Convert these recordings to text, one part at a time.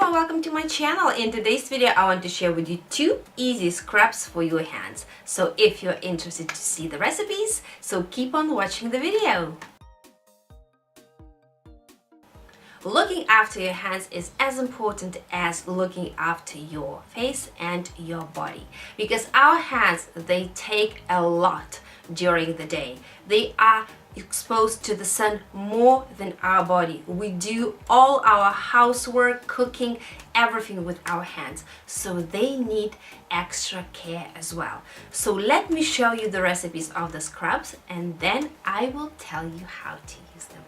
and welcome to my channel. In today's video I want to share with you 2 easy scrubs for your hands. So if you're interested to see the recipes, so keep on watching the video. Looking after your hands is as important as looking after your face and your body, because our hands, they take a lot during the day. They are exposed to the sun more than our body. We do all our housework, cooking, everything with our hands, so they need extra care as well. So let me show you the recipes of the scrubs and then I will tell you how to use them.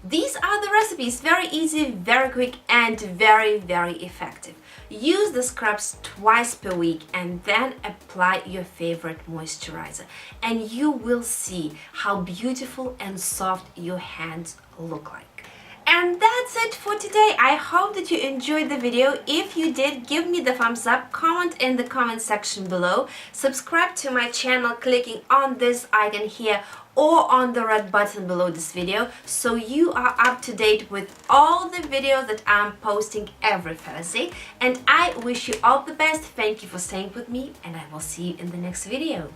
These are the recipes, very easy, very quick and very effective. Use the scrubs twice per week and then apply your favorite moisturizer and you will see how beautiful and soft your hands look like. And that's it for today. I hope that you enjoyed the video. If you did, give me the thumbs up, comment in the comment section below, subscribe to my channel clicking on this icon here or on the red button below this video, so you are up to date with all the videos that I'm posting every Thursday. And I wish you all the best. Thank you for staying with me and I will see you in the next video.